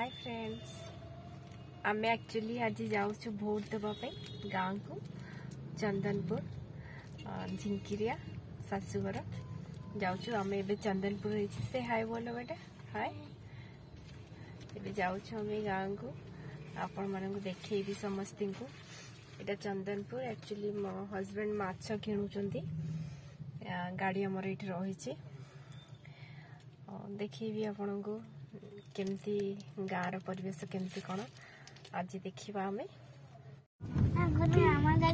Hi friends, आम actually आज जाऊँ भोट देवाई गाँव को चंदनपुर झिंकिरिया शाशुघर जाऊँ। आम ए चंदनपुर से हाय बोलो बेटा हाय। ए जाऊँ गाँव को आपण मान देखी समस्त को। यहाँ चंदनपुर एक्चुअली मो हजबैंड माछ किणुचंती गाड़ी आमर ये रही देखी आपण को केमती गाँव परिवेश केमती कौन आज देखा आम।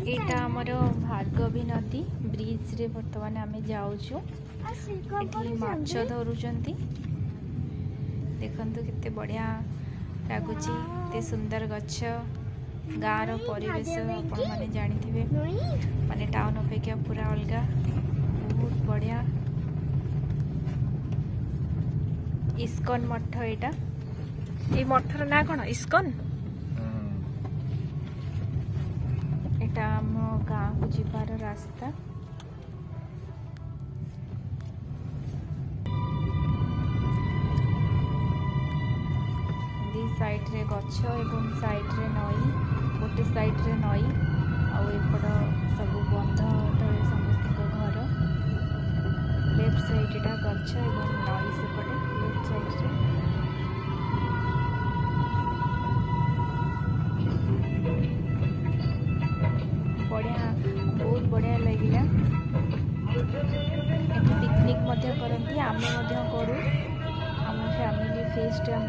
यहाँ आमर भार्गवी नदी ब्रिज रे बर्तमान आम जाऊँ माछ धरुचंती। देखंतु केते बढ़िया लगुच एते सुंदर गछ गाँव परिवेश आपण माने जानिथिबे माने टाउन अपेक्षा पूरा अलगा बहुत बढ़िया। इस्कन मठ एटा ए मठर ना कौन इस्कन एटा आम गाँव को जीवार रास्ता। दी साइड रे गछ एवं साइड रे नई गोटे साइड रे नई आउ एपट सब बंध तले समस्त घर लेफ्ट साइड एटा गछ एवं नई सेपटे लेफ्ट साइड रे बढ़िया बहुत बढ़िया लगिला। एठी पिकनिक मध्य करती आमे मध्य करू आम फैमिली फेस्ट आम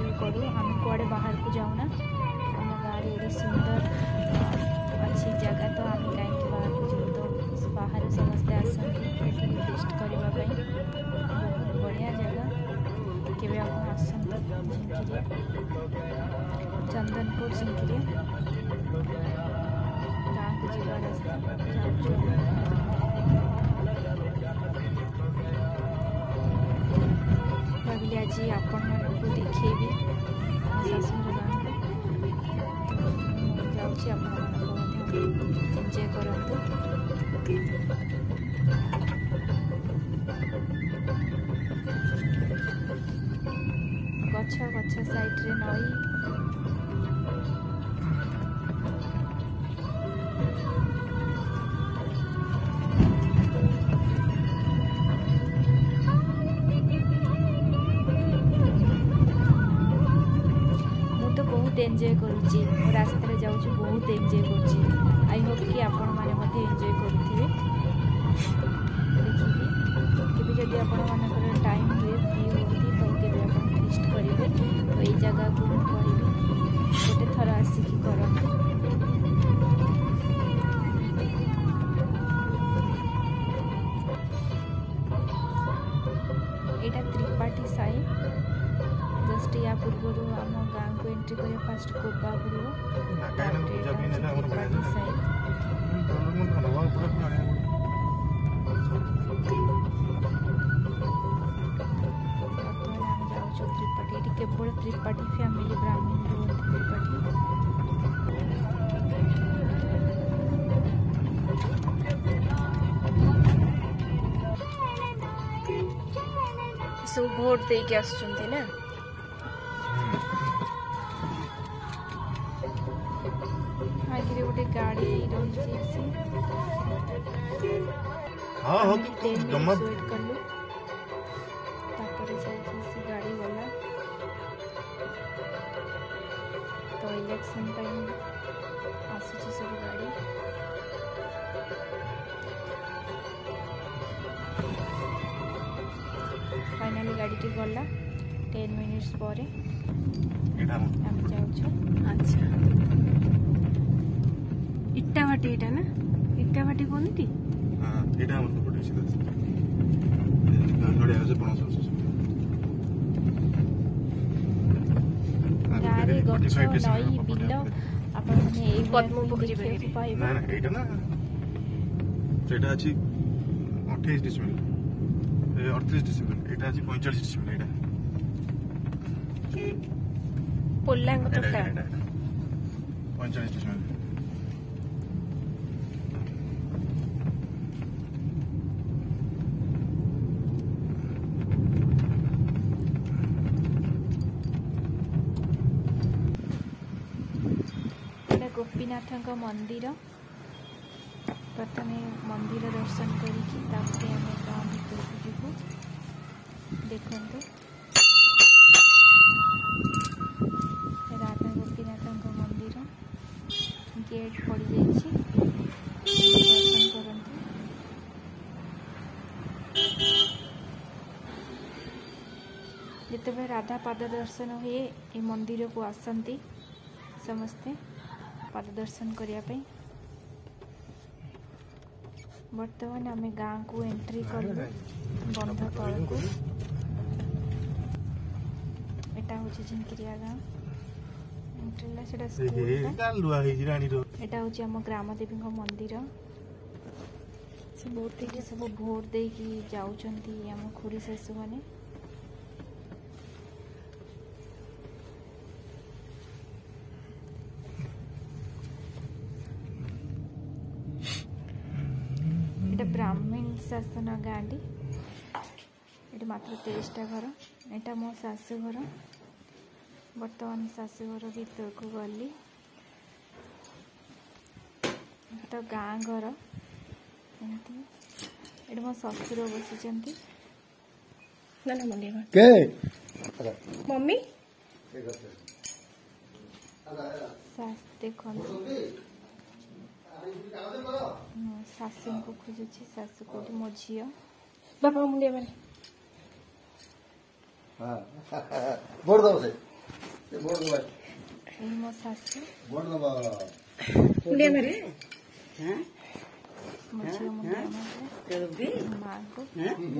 भी करूँ। आम कुआड़े बाहर को जाऊना आम गाँव एडी सुंदर अच्छी जगह तो आम कहीं बाहर को जाऊँ तो बाहर समस्ते आसती फेस्ट करने बहुत बढ़िया जगह केवे आप आसत झिंकिरिया चंदनपुर झिंकिरिया गाँव को जीवा रास्ता भाविली आज आपण मानक देखेबी शाशुर गाँव जाऊँगी आप एंजॉय करंतु। गछ गछ साइड रे नई एंजॉय करुच्ची रास्ता जाऊँ बहुत एंजॉय करुच्ची। आई होप कि आपण माने मते एंजॉय करुथिबे। देखिबी केबे जदि आपण मानकर टाइम हुए फ्री होती तो केबे आपण फेस्ट करिवे तो एई जगह को कहिबी गोटे थर आसिकी करंतु। एटा त्रिपाठी साई जस्ट या पूर्व आम गाँव को एंट्री कर फास्ट कोबा पड़ो त्रिपाठी साई त्रिपाठी केवल त्रिपाठी फैमिली ब्राह्मण त्रिपाठी सब भोट दे के आसुचंती ना। आगे गोटे गाड़ी रही हाँ हाँ तो जम्मा वेट कलु से गाड़ी गला तो इलेक्शन आसुची सब गाड़ी फाइनली गाड़ी टी गला 10 मिनिट्स पर आम जाऊँ। अच्छा इट्टा भाटी एटा ना इट्टा भाटी कोनटी हां एटा हमर को पड़े सीधा नड़िया से पणस गारे गछ नई बिल आपण ने ए पद्म पोखरी पाइबा ना ना एटा ना सेटा अछि 28 डिसमिल 38 डिसमिल एटा अछि 45 डिसमिल एटा पोल्लांग तोटा 45 डिसमिल गोपीनाथ मंदिर प्रथम मंदिर दर्शन करके गाँव भर जीवु देखु राधा गोपीनाथ मंदिर गेट पड़ जाइए दर्शन करते जिते राधा पाद दर्शन हुए ये मंदिर को आसती समस्ते पाद दर्शन करने बर्तमान आम गाँ को एंट्री कर बंध तल को एटा हूँ झिंकिरिया गाँ एंट्री एटा हूँ आम ग्राम देवी मंदिर से बहुत सब भोट दे जाऊँगी आम खुड़ी शाशु मैंने ब्राह्मण शासन गाँडी ये मात्र 23टा घर यहाँ मो शाशुघर बर्तमान शाशुघर भीतर को गली तो गाँ घर ये मो शशुर बसी मम्मी देख शाशु को खोजुची शाशु को मो झी बापा मुंडिया मारे बोर्ड दो से बोर्ड दो मो शाशु बोर्ड दो मुंडिया मारे हैं मो झी मुंडिया मारे मां को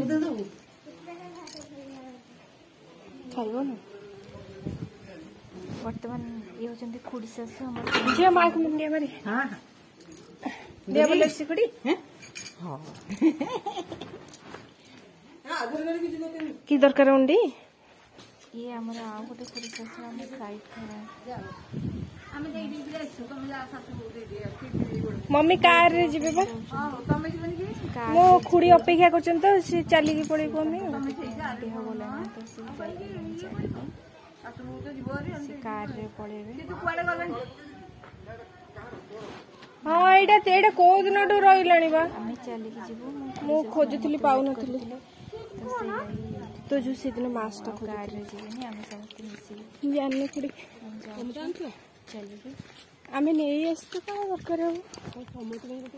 दे दो खाइबो न वर्तमान ये होचंती खुड़ी शाशु हमर झी मां को मुंडिया मारे हां दिया बोले सिकुड़ी हैं हां की दरकार उंडी ये हमरा आ गोटे खुड़ी शाशु हम साइड करा हम दे दी बिले तुम जा शाशु दे दे मम्मी कार रे जिबे बा हां तुम जिबे कि मो खुड़ी अपेक्षा करछन तो से चली की पड़े को हमें देह बोले ना तो से शाशु तो जिबो रे कार रे पड़ेबे तू कुआडे गलन हाँ एटा को दिन रही बा मु खोजुली पाऊ नथली तो जो से दिन मास्टर कार रे जीवनी आमे समस्त मिसी जाने खुडी हम जानथो चलिए आमे नहीं आसतो का दरकार हो समस्त में तो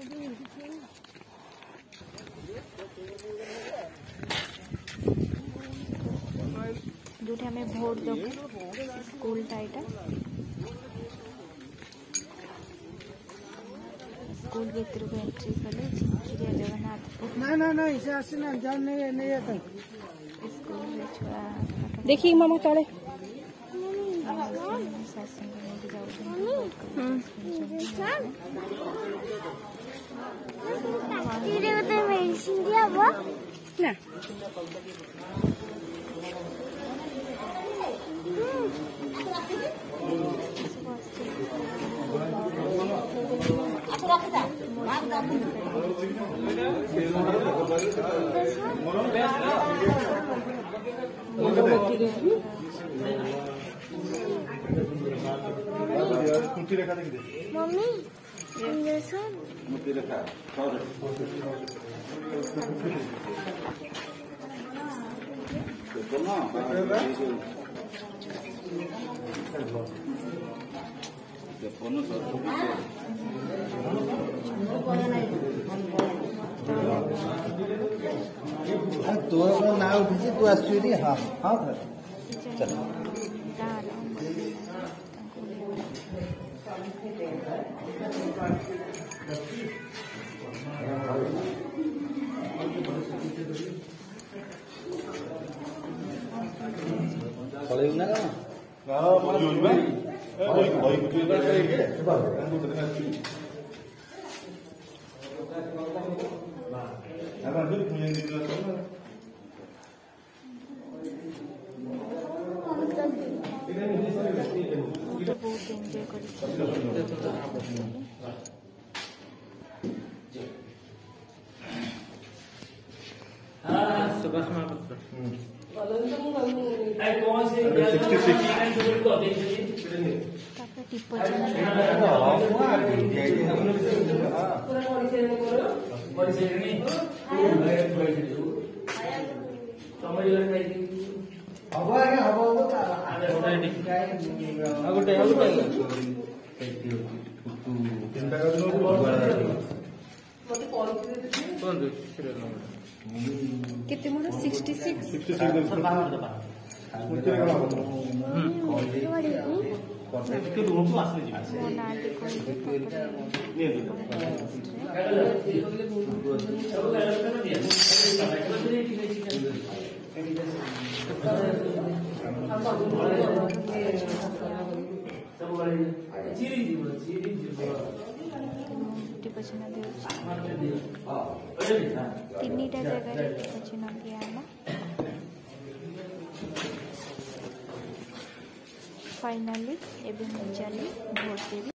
जोठी आमे भोट दो स्कूल टाइटा स्कूल भीतर को एंट्री कले झिंकिरिया जगन्नाथ ना इसे आसना जान नहीं आता स्कूल रे छुआ देखी मामा तळे शासन को लेके जाउछन तीरे मते मेडिसिन दिया बा ना मम्मी तू ना उठी तू आसुरी हाँ हाँ चल पळेउ ना बहुत एंजॉय कर सुभाष महापात्र कौन से टिप केते मोर 66 तीनटा जगह टिपचिन्ह दिया फाइनाली एवं चली भोट देवी।